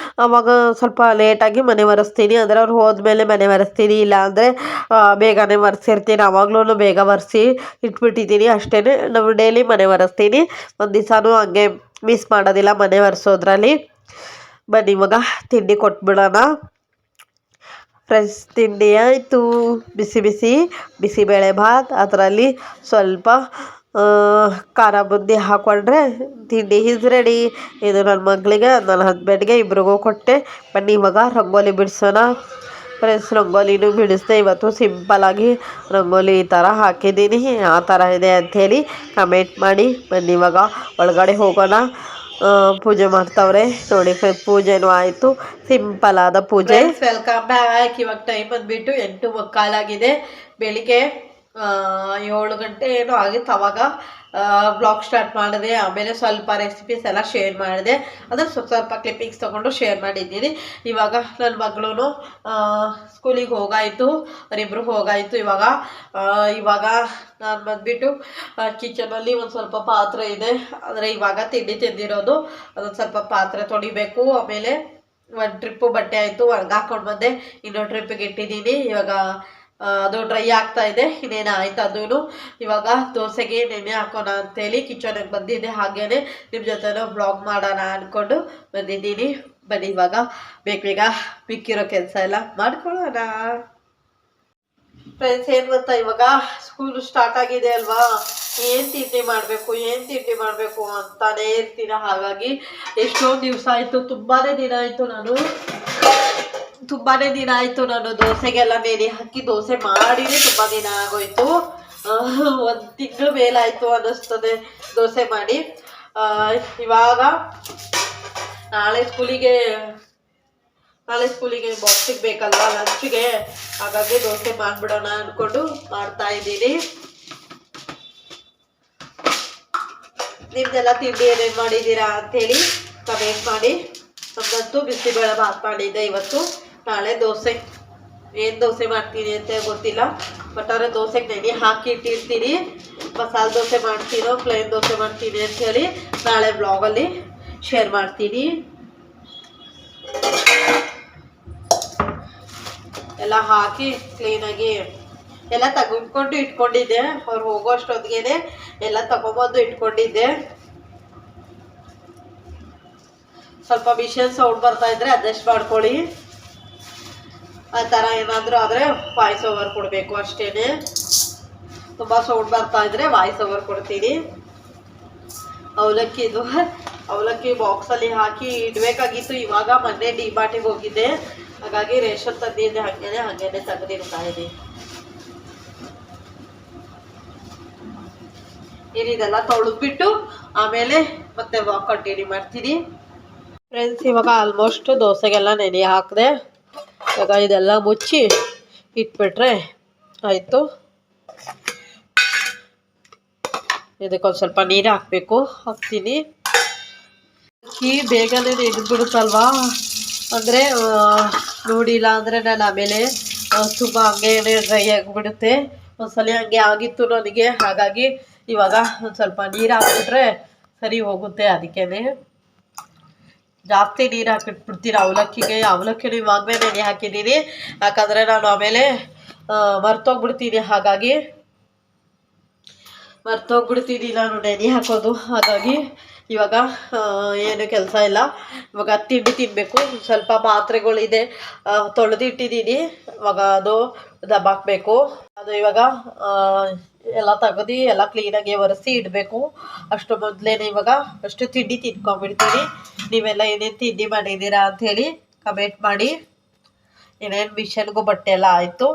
ಆವಾಗ ಸ್ವಲ್ಪ ಲೇಟಾಗಿ ಮನೆ ಒರೆಸ್ತೀನಿ. ಅಂದರೆ ಅವ್ರು ಹೋದ್ಮೇಲೆ ಮನೆ ಒರೆಸ್ತೀನಿ. ಇಲ್ಲ ಅಂದರೆ ಬೇಗನೆ ಒರೆಸಿರ್ತೀನಿ. ಆವಾಗಲೂ ಬೇಗ ಒರೆಸಿ ಇಟ್ಬಿಟ್ಟಿದ್ದೀನಿ ಅಷ್ಟೇ. ನಾವು ಡೈಲಿ ಮನೆ ಒರೆಸ್ತೀನಿ. ಒಂದು ದಿವಸನೂ ಹಂಗೆ ಮಿಸ್ ಮಾಡೋದಿಲ್ಲ ಮನೆ ಒರೆಸೋದ್ರಲ್ಲಿ. ಬನ್ನಿ ಇವಾಗ ತಿಂಡಿ ಕೊಟ್ಬಿಡೋಣ. ಫ್ರೆಂಡ್ಸ್, ತಿಂಡಿ ಆಯಿತು. ಬಿಸಿ ಬಿಸಿ ಬಿಸಿಬೇಳೆ ಭಾತ್, ಅದರಲ್ಲಿ ಸ್ವಲ್ಪ ಖಾರ ಬುಂದಿ ಹಾಕ್ಕೊಂಡ್ರೆ ತಿಂಡಿ ಈಸ್ ರೆಡಿ. ಇದು ನನ್ನ ಮಗಳಿಗೆ, ನನ್ನ ಹಸ್ಬೆಂಡ್ಗೆ ಇಬ್ರಿಗೂ ಕೊಟ್ಟೆ. ಬನ್ನಿ ಇವಾಗ ರಂಗೋಲಿ ಬಿಡಿಸೋಣ. ಫ್ರೆಂಡ್ಸ್, ರಂಗೋಲಿನೂ ಬಿಡಿಸ್ದೆ. ಇವತ್ತು ಸಿಂಪಲ್ಲಾಗಿ ರಂಗೋಲಿ ಈ ಥರ ಹಾಕಿದ್ದೀನಿ. ಆ ಥರ ಇದೆ ಅಂಥೇಳಿ ಕಮೆಂಟ್ ಮಾಡಿ. ಬನ್ನಿ ಇವಾಗ ಒಳಗಡೆ ಹೋಗೋಣ. ಪೂಜೆ ಮಾಡ್ತಾವ್ರೆ ನೋಡಿ. ಪೂಜೆನೂ ಆಯಿತು, ಸಿಂಪಲ್ ಆದ ಪೂಜೆ. Welcome back. ಇವಾಗ ಟೈಮ್ ಬಂದುಬಿಟ್ಟು 8:15 ಬೆಳಿಗ್ಗೆ 7 ಗಂಟೆ ಏನೋ ಆಗಿತ್ತು. ಅವಾಗ ಬ್ಲಾಗ್ ಸ್ಟಾರ್ಟ್ ಮಾಡಿದೆ. ಆಮೇಲೆ ಸ್ವಲ್ಪ ರೆಸಿಪೀಸ್ ಎಲ್ಲ ಶೇರ್ ಮಾಡಿದೆ. ಅದನ್ನು ಸ್ವಲ್ಪ ಕ್ಲಿಪ್ಪಿಂಗ್ಸ್ ತೊಗೊಂಡು ಶೇರ್ ಮಾಡಿದ್ದೀನಿ. ಇವಾಗ ನನ್ನ ಮಗಳೂ ಸ್ಕೂಲಿಗೆ ಹೋಗಾಯಿತು, ಅವರಿಬ್ಬರು ಹೋಗಾಯಿತು. ಇವಾಗ ನಾನು ಬಂದುಬಿಟ್ಟು ಕಿಚನಲ್ಲಿ ಒಂದು ಸ್ವಲ್ಪ ಪಾತ್ರೆ ಇದೆ. ಅಂದರೆ ಇವಾಗ ತಿಂಡಿ ತಿಂದಿರೋದು, ಅದೊಂದು ಸ್ವಲ್ಪ ಪಾತ್ರೆ ತೊಳಿಬೇಕು. ಆಮೇಲೆ ಒಂದು ಟ್ರಿಪ್ಪು ಬಟ್ಟೆ ಆಯಿತು, ಒಣಗಾಕೊಂಡು ಬಂದೆ. ಇನ್ನೊಂದು ಟ್ರಿಪ್ಪಿಗೆ ಇಟ್ಟಿದ್ದೀನಿ. ಇವಾಗ ಅದು ಡ್ರೈ ಆಗ್ತಾ ಇದೆ. ಇನ್ನೇನು ಆಯ್ತು ಅದೂ. ಇವಾಗ ದೋಸೆಗೆ ನೆನೆ ಹಾಕೋಣ ಅಂತೇಳಿ ಕಿಚನಿಗೆ ಬಂದಿದ್ದೆ. ಹಾಗೇನೆ ನಿಮ್ಮ ಜೊತೆನೂ ಬ್ಲಾಗ್ ಮಾಡೋಣ ಅಂದ್ಕೊಂಡು ಬಂದಿದ್ದೀನಿ. ಬನ್ನಿ ಇವಾಗ ಬೇಗ ಮಿಕ್ಕಿರೋ ಕೆಲಸ ಎಲ್ಲ ಮಾಡ್ಕೊಳ್ಳೋಣ. ಫ್ರೆಂಡ್ಸ್, ಏನು ಗೊತ್ತಾ, ಇವಾಗ ಸ್ಕೂಲ್ ಸ್ಟಾರ್ಟ್ ಆಗಿದೆ ಅಲ್ವಾ, ಏನು ತಿಂಡಿ ಮಾಡಬೇಕು ಅಂತಾನೇ ಇರ್ತೀನಿ. ಹಾಗಾಗಿ ಎಷ್ಟೊಂದು ದಿವಸ ಆಯಿತು, ತುಂಬಾ ದಿನ ಆಯಿತು ನಾನು ದೋಸೆಗೆಲ್ಲ ನೆನೆ ಹಾಕಿ ದೋಸೆ ಮಾಡಿನೇ ತುಂಬ ದಿನ ಆಗೋಯ್ತು. 1 ತಿಂಗಳು ಮೇಲಾಯಿತು ಅನ್ನಿಸ್ತದೆ ದೋಸೆ ಮಾಡಿ. ಇವಾಗ ನಾಳೆ ಸ್ಕೂಲಿಗೆ ಬಾಕ್ಸಿಗೆ ಬೇಕಲ್ವಾ ಲಂಚ್ಗೆ, ಹಾಗಾಗಿ ದೋಸೆ ಮಾಡಿಬಿಡೋಣ ಅಂದ್ಕೊಂಡು ಮಾಡ್ತಾ ಇದ್ದೀನಿ. ನಿಮ್ದೆಲ್ಲ ತಿಂಡಿ ಏನೇನು ಮಾಡಿದ್ದೀರಾ ಅಂಥೇಳಿ ಕಮೆಂಟ್ ಮಾಡಿ. ನಮ್ಮದಂತೂ ಬಿಸಿಬೇಳೆ ಭಾತ್ ಮಾಡಿದ್ದೆ ಇವತ್ತು. ನಾಳೆ ದೋಸೆ, ಏನು ದೋಸೆ ಮಾಡ್ತೀನಿ ಅಂತ ಗೊತ್ತಿಲ್ಲ. ಬಟ್ ಆದರೆ ದೋಸೆಗೆ ನೆನೆ ಹಾಕಿ ಇಟ್ಟಿರ್ತೀನಿ. ಮಸಾಲೆ ದೋಸೆ ಮಾಡ್ತೀನೋ ಪ್ಲೇನ್ ದೋಸೆ ಮಾಡ್ತೀನಿ ಅಂಥೇಳಿ ನಾಳೆ ಬ್ಲಾಗಲ್ಲಿ ಶೇರ್ ಮಾಡ್ತೀನಿ. ಎಲ್ಲ ಹಾಕಿ ಕ್ಲೀನಾಗಿ ಎಲ್ಲ ತೆಗೆದುಕೊಂಡು ಇಟ್ಕೊಂಡಿದ್ದೆ. ಅವ್ರು ಹೋಗೋ ಅಷ್ಟೊತ್ತಿಗೆ ಎಲ್ಲ ತಗೊಂಬಂದು ಇಟ್ಕೊಂಡಿದ್ದೆ. ಸ್ವಲ್ಪ ಮಿಷನ್ ಸೌಂಡ್ ಬರ್ತಾ ಇದ್ರೆ ಅಡ್ಜಸ್ಟ್ ಮಾಡ್ಕೊಳ್ಳಿ. ಆ ಥರ ಏನಾದರೂ ಆದರೆ ವಾಯ್ಸ್ ಓವರ್ ಕೊಡಬೇಕು ಅಷ್ಟೇ. ತುಂಬ ಸೌಂಡ್ ಬರ್ತಾ ಇದ್ರೆ ವಾಯ್ಸ್ ಓವರ್ ಕೊಡ್ತೀನಿ. ಅವಲಕ್ಕಿ ಬಾಕ್ಸಲ್ಲಿ ಹಾಕಿ ಇಡಬೇಕಾಗಿತ್ತು. ಇವಾಗ ಮೊನ್ನೆ ಡಿಮಾರ್ಟಿಗೆ ಹೋಗಿದ್ದೆ, ಹಾಗಾಗಿ ರೇಷನ್ ತಂದಿದ್ದೆ. ಹಾಗೇನೆ ತೆಗೆದಿಡ್ತಾ ಇದ್ದೀನಿ. ಇದೆಲ್ಲ ತೊಳೆದ್ಬಿಟ್ಟು ಆಮೇಲೆ ಮತ್ತೆ ವಾಕ್ ಕಂಟಿನ್ಯೂ ಮಾಡ್ತೀನಿ. ಫ್ರೆಂಡ್ಸ್, ಇವಾಗ ಆಲ್ಮೋಸ್ಟ್ ದೋಸೆಗೆಲ್ಲ ನೆನೆ ಹಾಕಿದೆ. ಇವಾಗ ಇದೆಲ್ಲ ಮುಚ್ಚಿ ಇಟ್ಬಿಟ್ರೆ ಆಯಿತು. ಇದಕ್ಕೊಂದು ಸ್ವಲ್ಪ ನೀರು ಹಾಕ್ತೀನಿ. ಬೇಗನೆ ನೆನೆದ್ಬಿಡುತ್ತಲ್ವಾ, ಅಂದರೆ ನೋಡಿಲ್ಲ ಅಂದರೆ ನಾನು ಆಮೇಲೆ ತುಂಬ ಹಂಗೆ ಡ್ರೈ ಆಗಿಬಿಡುತ್ತೆ. ಒಂದ್ಸಲ ಹಂಗೆ ಆಗಿತ್ತು ನನಗೆ. ಹಾಗಾಗಿ ಇವಾಗ ಒಂದು ಸ್ವಲ್ಪ ನೀರು ಹಾಕ್ಬಿಟ್ರೆ ಸರಿ ಹೋಗುತ್ತೆ. ಅದಕ್ಕೇ ಜಾಸ್ತಿ ನೀರು ಹಾಕಿಟ್ಬಿಡ್ತೀನಿ ಅವಲಕ್ಕಿನೂ ಇವಾಗಲೇ ನೆನೆ ಹಾಕಿದ್ದೀನಿ. ಯಾಕಂದರೆ ನಾನು ಆಮೇಲೆ ಮರ್ತೋಗ್ಬಿಡ್ತೀನಿ. ಹಾಗಾಗಿ ನಾನು ನೆನೆ ಹಾಕೋದು. ಹಾಗಾಗಿ ಇವಾಗ ಏನು ಕೆಲಸ ಇಲ್ಲ. ಇವಾಗ ತಿಂಡಿ ತಿನ್ನಬೇಕು. ಸ್ವಲ್ಪ ಪಾತ್ರೆಗಳಿದೆ, ತೊಳೆದಿಟ್ಟಿದ್ದೀನಿ. ಇವಾಗ ಅದು ದಬ್ಬಾಕಬೇಕು. ಅದು ಇವಾಗ ಎಲ್ಲ ತೆಗೆದು ಎಲ್ಲ ಕ್ಲೀನಾಗಿ ಒರೆಸಿ ಇಡಬೇಕು. ಅಷ್ಟು ಮೊದಲೇ ಇವಾಗ ಅಷ್ಟು ತಿಂಡಿ ತಿನ್ಕೊಂಡ್ಬಿಡ್ತೀನಿ. ನೀವೆಲ್ಲ ಏನೇನು ತಿಂಡಿ ಮಾಡಿದ್ದೀರಾ ಅಂಥೇಳಿ ಕಮೆಂಟ್ ಮಾಡಿ. ಏನೇನು ಮಿಷನ್ಗೂ ಬಟ್ಟೆ ಎಲ್ಲ ಆಯಿತು.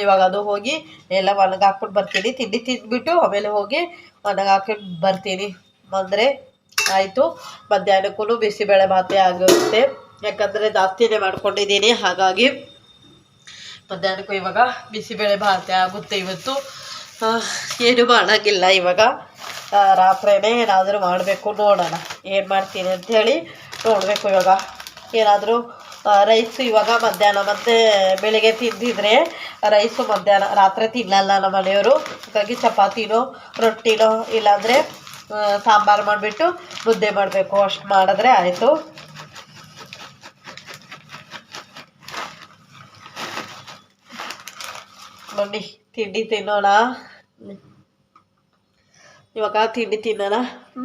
ಇವಾಗ ಅದು ಹೋಗಿ ಎಲ್ಲ ಒಣಗಾಕ್ಬಿಟ್ಟು ಬರ್ತೀನಿ. ತಿಂಡಿ ತಿಂದ್ಬಿಟ್ಟು ಆಮೇಲೆ ಹೋಗಿ ಒಣಗಾಕ್ಬಿಟ್ಟು ಬರ್ತೀನಿ. ಬಂದರೆ ಆಯಿತು. ಮಧ್ಯಾಹ್ನಕ್ಕೂ ಬಿಸಿಬೇಳೆ ಭಾತೆ ಆಗುತ್ತೆ. ಯಾಕಂದರೆ ಜಾಸ್ತಿನೇ ಮಾಡ್ಕೊಂಡಿದ್ದೀನಿ. ಹಾಗಾಗಿ ಮಧ್ಯಾಹ್ನಕ್ಕೂ ಇವಾಗ ಬಿಸಿಬೇಳೆ ಭಾತೆ ಆಗುತ್ತೆ ಇವತ್ತು. ಏನು ಮಾಡೋಂಗಿಲ್ಲ. ಇವಾಗ ರಾತ್ರಿನೇ ಏನಾದರೂ ಮಾಡಬೇಕು. ನೋಡೋಣ ಏನು ಮಾಡ್ತೀನಿ ಅಂಥೇಳಿ ನೋಡಬೇಕು. ಇವಾಗ ಏನಾದರೂ ರೈಸು ಇವಾಗ ಮಧ್ಯಾಹ್ನ ಮತ್ತು ಬೆಳಿಗ್ಗೆ ತಿಂದಿದ್ರೆ ರೈಸು ರಾತ್ರಿ ತಿನ್ನಲ್ಲ ನಮ್ಮ ಮನೆಯವರು. ಹಾಗಾಗಿ ಚಪಾತಿನೋ ರೊಟ್ಟಿನೋ ಇಲ್ಲಾಂದರೆ ಸಾಂಬಾರು ಮಾಡಿಬಿಟ್ಟು ಮುದ್ದೆ ಮಾಡಬೇಕು. ಅಷ್ಟು ಮಾಡಿದ್ರೆ ಆಯಿತು. ಬನ್ನಿ ತಿಂಡಿ ತಿನ್ನೋಣ. ಇವಾಗ ತಿಂಡಿ ತಿನ್ನೋಣ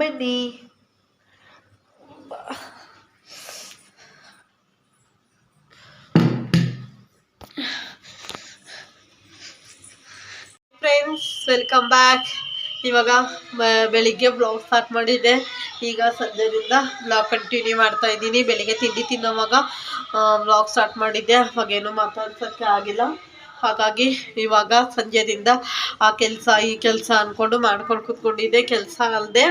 ಬನ್ನಿ. Welcome back. ಇವಾಗ ಬೆಳಿಗ್ಗೆ ಬ್ಲಾಗ್ ಸ್ಟಾರ್ಟ್ ಮಾಡಿದ್ದೆ. ಈಗ ಸಂಜೆದಿಂದ ಬ್ಲಾಗ್ ಕಂಟಿನ್ಯೂ ಮಾಡ್ತಾ ಇದ್ದೀನಿ. ಬೆಳಿಗ್ಗೆ ತಿಂಡಿ ತಿನ್ನೋವಾಗ ಬ್ಲಾಗ್ ಸ್ಟಾರ್ಟ್ ಮಾಡಿದ್ದೆ. ಅವಾಗೇನು ಮಾತಾಡ್ಸೋಕ್ಕೆ ಆಗಿಲ್ಲ. ಹಾಗಾಗಿ ಇವಾಗ ಸಂಜೆದಿಂದ ಆ ಕೆಲಸ ಈ ಕೆಲಸ ಅಂದ್ಕೊಂಡು ಮಾಡ್ಕೊಂಡು ಕೂತ್ಕೊಂಡಿದ್ದೆ. ಕೆಲಸ ಅಲ್ಲದೆ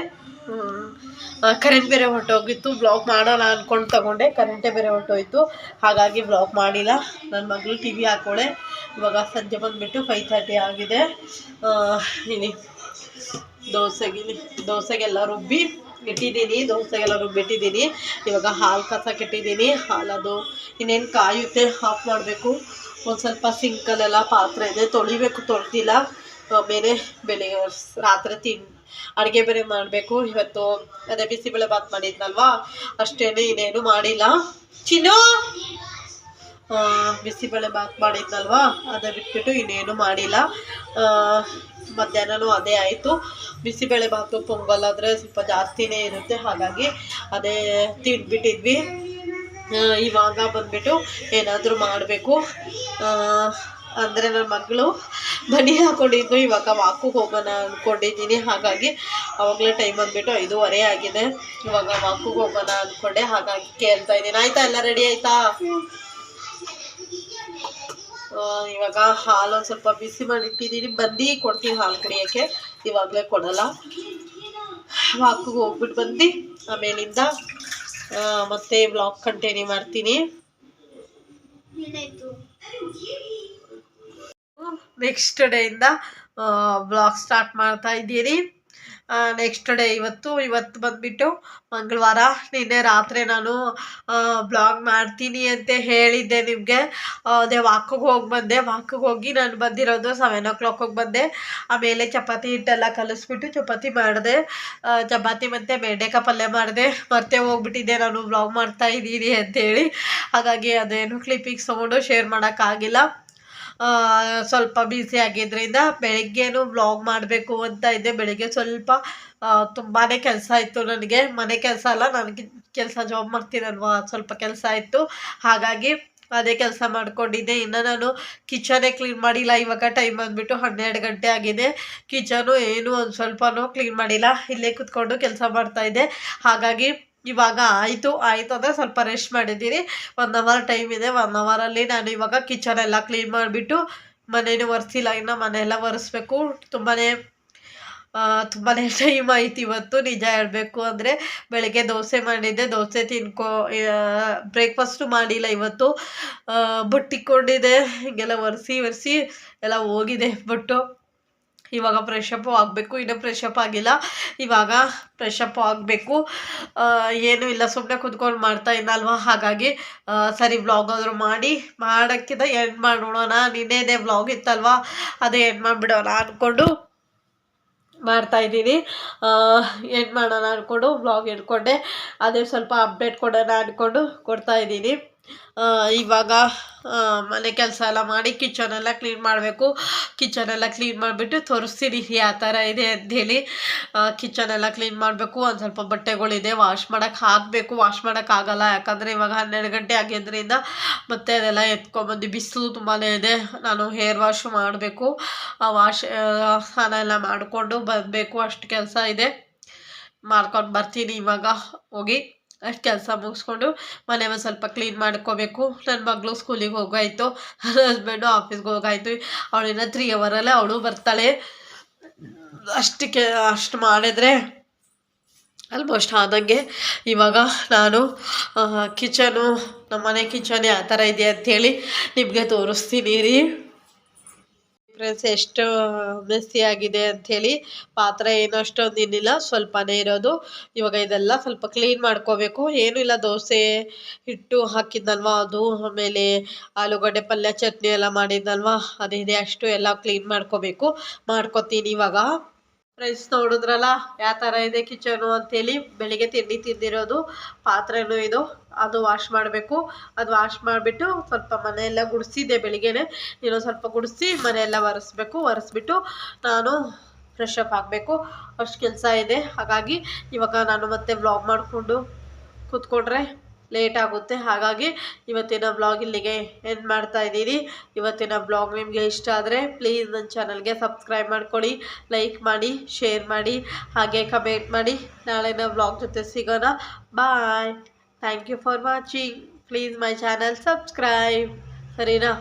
ಕರೆಂಟ್ ಬೇರೆ ಹೊರಟೋಗಿತ್ತು. ಬ್ಲಾಗ್ ಮಾಡೋಣ ಅಂದ್ಕೊಂಡು ತಗೊಂಡೆ, ಕರೆಂಟೇ ಬೇರೆ ಹೊರಟೋಯ್ತು. ಹಾಗಾಗಿ ಬ್ಲಾಗ್ ಮಾಡಿಲ್ಲ. ನನ್ನ ಮಗಳು ಟಿ ವಿ ಹಾಕೋಳೆ. ಇವಾಗ ಸಂಜೆ ಬಂದುಬಿಟ್ಟು 5:30 ಆಗಿದೆ. ಇಲ್ಲಿ ದೋಸೆಗೆಲ್ಲ ರುಬ್ಬಿ ಇಟ್ಟಿದ್ದೀನಿ. ದೋಸೆಗೆಲ್ಲ ರುಬ್ಬಿಟ್ಟಿದ್ದೀನಿ. ಇವಾಗ ಹಾಲು ಕಸಕ್ಕೆ ಇಟ್ಟಿದ್ದೀನಿ. ಹಾಲದು ಇನ್ನೇನು ಕಾಯುತ್ತೆ, ಆಫ್ ಮಾಡಬೇಕು. ಒಂದು ಸ್ವಲ್ಪ ಸಿಂಕಲ್ಲೆಲ್ಲ ಪಾತ್ರೆ ಇದೆ, ತೊಳಿಬೇಕು, ತೊಳೆದಿಲ್ಲ. ಆಮೇಲೆ ಬೆಳಿಗ್ಗೆ ರಾತ್ರಿ ಅಡುಗೆ ಬೇರೆ ಮಾಡಬೇಕು. ಇವತ್ತು ಅದೇ ಬಿಸಿಬೇಳೆ ಬಾತ್ ಮಾಡಿದ್ನಲ್ವಾ, ಅಷ್ಟೇನೆ, ಇನ್ನೇನು ಮಾಡಿಲ್ಲ. ಚಿನ್ನು ಬಿಸಿಬೇಳೆ ಬಾತ್ ಮಾಡಿದ್ನಲ್ವಾ, ಅದೇ ಬಿಟ್ಬಿಟ್ಟು ಇನ್ನೇನು ಮಾಡಿಲ್ಲ. ಮಧ್ಯಾಹ್ನನೂ ಅದೇ ಆಯಿತು. ಬಿಸಿಬೇಳೆ ಬಾತು ಪೊಂಗಲ್ ಆದರೆ ಸ್ವಲ್ಪ ಜಾಸ್ತಿನೇ ಇರುತ್ತೆ, ಹಾಗಾಗಿ ಅದೇ ತಿಂದ್ಬಿಟ್ಟಿದ್ವಿ. ಇವಾಗ ಬಂದುಬಿಟ್ಟು ಏನಾದರೂ ಮಾಡಬೇಕು. ಅಂದರೆ ನನ್ನ ಮಗಳು ಬನ್ನಿ ಹಾಕ್ಕೊಂಡಿದ್ದು. ಇವಾಗ ವಾಕಿಗೆ ಹೋಗೋಣ ಅಂದ್ಕೊಂಡಿದ್ದೀನಿ. ಹಾಗಾಗಿ ಆವಾಗಲೇ ಟೈಮ್ ಬಂದುಬಿಟ್ಟು 5:30 ಆಗಿದೆ. ಇವಾಗ ವಾಕಿಗೆ ಹೋಗೋಣ ಅಂದ್ಕೊಂಡೆ, ಹಾಗಾಗಿ ಕೇಳ್ತಾ ಇದ್ದೀನಿ. ಆಯಿತಾ, ಎಲ್ಲ ರೆಡಿ ಆಯಿತಾ? ಇವಾಗ ಹಾಲು ಒಂದು ಸ್ವಲ್ಪ ಬಿಸಿ ಮಾಡಿ ಇಟ್ಟಿದ್ದೀನಿ. ಬಂದು ಕೊಡ್ತೀನಿ ಹಾಲು ಕುಡಿಯೋಕ್ಕೆ, ಇವಾಗಲೇ ಕೊಡಲ್ಲ. ವಾಕಿಗೆ ಹೋಗ್ಬಿಟ್ಟು ಬಂದು ಆಮೇಲಿಂದ ಮತ್ತೆ ವ್ಲಾಗ್ ಕಂಟಿನ್ಯೂ ಮಾಡ್ತೀನಿ. ನೆಕ್ಸ್ಟ್ ಡೇಯಿಂದ ಬ್ಲಾಗ್ ಸ್ಟಾರ್ಟ್ ಮಾಡ್ತಾ ಇದ್ದೀನಿ. ನೆಕ್ಸ್ಟ್ ಡೇ ಇವತ್ತು ಬಂದುಬಿಟ್ಟು ಮಂಗಳವಾರ. ನಿನ್ನೆ ರಾತ್ರಿ ನಾನು ಬ್ಲಾಗ್ ಮಾಡ್ತೀನಿ ಅಂತ ಹೇಳಿದ್ದೆ ನಿಮಗೆ. ಅದೇ ವಾಕಿಗೆ ಹೋಗಿ ಬಂದೆ. ವಾಕಿಗೆ ಹೋಗಿ ನಾನು ಬಂದಿರೋದು 7 o'clock ಬಂದೆ. ಆಮೇಲೆ ಚಪಾತಿ ಹಿಟ್ಟೆಲ್ಲ ಕಲಿಸ್ಬಿಟ್ಟು ಚಪಾತಿ ಮಾಡಿದೆ. ಚಪಾತಿ ಮತ್ತು ಬೆಂಡೆಕಾಯಿ ಪಲ್ಯ ಮಾಡಿದೆ. ಮತ್ತೆ ಹೋಗ್ಬಿಟ್ಟಿದ್ದೆ ನಾನು ಬ್ಲಾಗ್ ಮಾಡ್ತಾ ಇದ್ದೀನಿ ಅಂತೇಳಿ. ಹಾಗಾಗಿ ಅದೇನು ಕ್ಲಿಪ್ಪಿಂಗ್ಸ್ ತೊಗೊಂಡು ಶೇರ್ ಮಾಡೋಕ್ಕಾಗಿಲ್ಲ. ಸ್ವಲ್ಪ ಬ್ಯುಸಿ ಆಗಿದ್ದರಿಂದ ಬೆಳಗ್ಗೆನೂ ವ್ಲಾಗ್ ಮಾಡಬೇಕು ಅಂತ ಇದ್ದೆ. ಬೆಳಗ್ಗೆ ಸ್ವಲ್ಪ ತುಂಬಾ ಕೆಲಸ ಇತ್ತು ನನಗೆ. ಮನೆ ಕೆಲಸ ಅಲ್ಲ, ನನಗೆ ಕೆಲಸ, ಜಾಬ್ ಮಾಡ್ತೀನಲ್ವಾ, ಸ್ವಲ್ಪ ಕೆಲಸ ಇತ್ತು. ಹಾಗಾಗಿ ಅದೇ ಕೆಲಸ ಮಾಡ್ಕೊಂಡಿದ್ದೆ. ಇನ್ನು ನಾನು ಕಿಚನೇ ಕ್ಲೀನ್ ಮಾಡಿಲ್ಲ. ಇವಾಗ ಟೈಮ್ ಬಂದುಬಿಟ್ಟು 12 ಗಂಟೆ ಆಗಿದೆ. ಕಿಚನು ಏನು ಒಂದು ಸ್ವಲ್ಪನೂ ಕ್ಲೀನ್ ಮಾಡಿಲ್ಲ. ಇಲ್ಲೇ ಕೂತ್ಕೊಂಡು ಕೆಲಸ ಮಾಡ್ತಾಯಿದ್ದೆ. ಹಾಗಾಗಿ ಇವಾಗ ಆಯಿತು ಅಂದರೆ ಸ್ವಲ್ಪ ರೆಸ್ಟ್ ಮಾಡಿದ್ದೀನಿ. 1 hour ಟೈಮ್ ಇದೆ. 1 ಅವರಲ್ಲಿ ನಾನು ಇವಾಗ ಕಿಚನ್ ಎಲ್ಲ ಕ್ಲೀನ್ ಮಾಡಿಬಿಟ್ಟು, ಮನೇನೂ ಒರೆಸಿಲ್ಲ, ಇನ್ನು ಮನೆಯೆಲ್ಲ ಒರೆಸ್ಬೇಕು. ತುಂಬಾ ಟೈಮ್ ಆಯ್ತು ಇವತ್ತು, ನಿಜ ಹೇಳಬೇಕು ಅಂದರೆ. ಬೆಳಗ್ಗೆ ದೋಸೆ ಮಾಡಿದ್ದೆ, ದೋಸೆ ಬ್ರೇಕ್ಫಾಸ್ಟು ಮಾಡಿಲ್ಲ ಇವತ್ತು. ಬಟ್ಟಿಕ್ಕೊಂಡಿದ್ದೆ, ಹೀಗೆಲ್ಲ ಒರೆಸಿ ಎಲ್ಲ ಹೋಗಿದೆ ಬಟ್ಟು. ಇವಾಗ ಫ್ರೆಶಪ್ ಆಗಬೇಕು. ಇನ್ನೂ ಫ್ರೆಶಪ್ ಆಗಿಲ್ಲ. ಇವಾಗ ಫ್ರೆಶಪ್ ಆಗಬೇಕು. ಏನೂ ಇಲ್ಲ, ಸುಮ್ಮನೆ ಕುತ್ಕೊಂಡು ಮಾಡ್ತಾ ಇದ್ದಲ್ವ, ಹಾಗಾಗಿ ಸರಿ ವ್ಲಾಗ್ ಆದರೂ ಮಾಡೋಕ್ಕಿಂತ ಎಂಡ್ ಮಾಡೋಣ. ನಿನ್ನೆದೇ ವ್ಲಾಗ್ ಇತ್ತಲ್ವ, ಅದೇ ಎಂಡ್ ಮಾಡಿಬಿಡೋಣ ಅಂದ್ಕೊಂಡು ಮಾಡ್ತಾಯಿದ್ದೀನಿ. ಎಂಡ್ ಮಾಡೋಣ ಅಂದ್ಕೊಂಡು ವ್ಲಾಗ್ ಹಿಡ್ಕೊಂಡೆ. ಅದೇ ಸ್ವಲ್ಪ ಅಪ್ಡೇಟ್ ಕೊಡೋಣ ಅಂದ್ಕೊಂಡು ಕೊಡ್ತಾಯಿದ್ದೀನಿ. ಇವಾಗ ಮನೆ ಕೆಲಸ ಎಲ್ಲ ಮಾಡಿ ಕಿಚನೆಲ್ಲ ಕ್ಲೀನ್ ಮಾಡಬೇಕು. ಕಿಚನೆಲ್ಲ ಕ್ಲೀನ್ ಮಾಡಿಬಿಟ್ಟು ತೋರಿಸ್ತೀನಿ ಯಾವ ಥರ ಇದೆ ಅಂಥೇಳಿ. ಕಿಚನೆಲ್ಲ ಕ್ಲೀನ್ ಮಾಡಬೇಕು. ಒಂದು ಸ್ವಲ್ಪ ಬಟ್ಟೆಗಳಿದೆ, ವಾಶ್ ಮಾಡೋಕ್ಕೆ ಹಾಕಬೇಕು. ವಾಶ್ ಮಾಡೋಕ್ಕಾಗಲ್ಲ, ಯಾಕಂದರೆ ಇವಾಗ 12 ಗಂಟೆ ಆಗಿದ್ದರಿಂದ ಮತ್ತೆ ಅದೆಲ್ಲ ಎತ್ಕೊಂಬಂದು ಬಿಸಿಲು ತುಂಬಾ ಇದೆ. ನಾನು ಹೇರ್ ವಾಶ್ ಮಾಡಬೇಕು. ಸ್ನಾನ ಎಲ್ಲ ಮಾಡಿಕೊಂಡು ಬರಬೇಕು. ಅಷ್ಟು ಕೆಲಸ ಇದೆ, ಮಾಡ್ಕೊಂಡು ಬರ್ತೀನಿ. ಇವಾಗ ಹೋಗಿ ಅಷ್ಟು ಕೆಲಸ ಮುಗಿಸ್ಕೊಂಡು ಮನೆ ಒಂದು ಸ್ವಲ್ಪ ಕ್ಲೀನ್ ಮಾಡ್ಕೋಬೇಕು. ನನ್ನ ಮಗಳು ಸ್ಕೂಲಿಗೆ ಹೋಗಾಯಿತು, ನನ್ನ ಹಸ್ಬೆಂಡು ಆಫೀಸ್ಗೆ ಹೋಗಾಯಿತು. ಅವಳಿನ್ನ 3 ಅವರಲ್ಲೇ ಅವಳು ಬರ್ತಾಳೆ. ಅಷ್ಟು ಮಾಡಿದ್ರೆ ಆಲ್ಮೋಸ್ಟ್ ಆದಂಗೆ. ಇವಾಗ ನಾನು ಕಿಚನು, ನಮ್ಮನೆ ಕಿಚನ್ ಯಾವ ಥರ ಇದೆ ಅಂಥೇಳಿ ನಿಮಗೆ ತೋರಿಸ್ತೀನಿ ರೀ. ಫ್ರೆಂಡ್ಸ್, ಎಷ್ಟು ಮೆಸ್ಸಿ ಆಗಿದೆ ಅಂಥೇಳಿ. ಪಾತ್ರೆ ಏನೂ ಅಷ್ಟೊಂದು ಇನ್ನಿಲ್ಲ, ಸ್ವಲ್ಪನೇ ಇರೋದು. ಇವಾಗ ಇದೆಲ್ಲ ಸ್ವಲ್ಪ ಕ್ಲೀನ್ ಮಾಡ್ಕೋಬೇಕು. ಏನೂ ಇಲ್ಲ, ದೋಸೆ ಹಿಟ್ಟು ಹಾಕಿದ್ನಲ್ವ ಅದು, ಆಮೇಲೆ ಆಲೂಗಡ್ಡೆ ಪಲ್ಯ, ಚಟ್ನಿ ಎಲ್ಲ ಮಾಡಿದ್ನಲ್ವ, ಅದಿದೆ. ಅಷ್ಟು ಎಲ್ಲ ಕ್ಲೀನ್ ಮಾಡ್ಕೋತೀನಿ ಇವಾಗ. ಫ್ರೆಂಡ್ಸ್, ನೋಡಿದ್ರಲ್ಲ ಯಾವ ಥರ ಇದೆ ಕಿಚನು ಅಂಥೇಳಿ. ಬೆಳಿಗ್ಗೆ ತಿಂಡಿ ತಿಂದಿರೋದು ಪಾತ್ರೆನೂ ಇದು, ಅದು ವಾಶ್ ಮಾಡಬೇಕು. ಅದು ವಾಶ್ ಮಾಡಿಬಿಟ್ಟು ಸ್ವಲ್ಪ ಮನೆಯೆಲ್ಲ ಗುಡಿಸಿದ್ದೆ ಬೆಳಿಗ್ಗೆನೆ. ಇನ್ನೊಂದು ಸ್ವಲ್ಪ ಗುಡಿಸಿ ಮನೆಯೆಲ್ಲ ಒರೆಸ್ಬಿಟ್ಟು ನಾನು ಫ್ರೆಶಪ್ ಆಗಬೇಕು. ಅಷ್ಟು ಕೆಲಸ ಇದೆ. ಹಾಗಾಗಿ ಇವಾಗ ನಾನು ಮತ್ತೆ ವ್ಲಾಗ್ ಮಾಡಿಕೊಂಡು ಕೂತ್ಕೊಂಡ್ರೆ ಲೇಟ್ ಆಗುತ್ತೆ. ಹಾಗಾಗಿ ಇವತ್ತಿನ ಬ್ಲಾಗ್ ಇಲ್ಲಿಗೆ ಎಂಡ್ ಮಾಡ್ತಾ ಇದ್ದೀನಿ. ಇವತ್ತಿನ ಬ್ಲಾಗ್ ನಿಮಗೆ ಇಷ್ಟ ಆದರೆ ಪ್ಲೀಸ್ ನನ್ನ ಚಾನಲ್ಗೆ ಸಬ್ಸ್ಕ್ರೈಬ್ ಮಾಡ್ಕೊಳ್ಳಿ, ಲೈಕ್ ಮಾಡಿ, ಶೇರ್ ಮಾಡಿ, ಹಾಗೆ ಕಮೆಂಟ್ ಮಾಡಿ. ನಾಳಿನ ಬ್ಲಾಗ್ ಜೊತೆ ಸಿಗೋಣ. Bye. Thank you for watching. Please my channel subscribe. ಸರಿನಾ?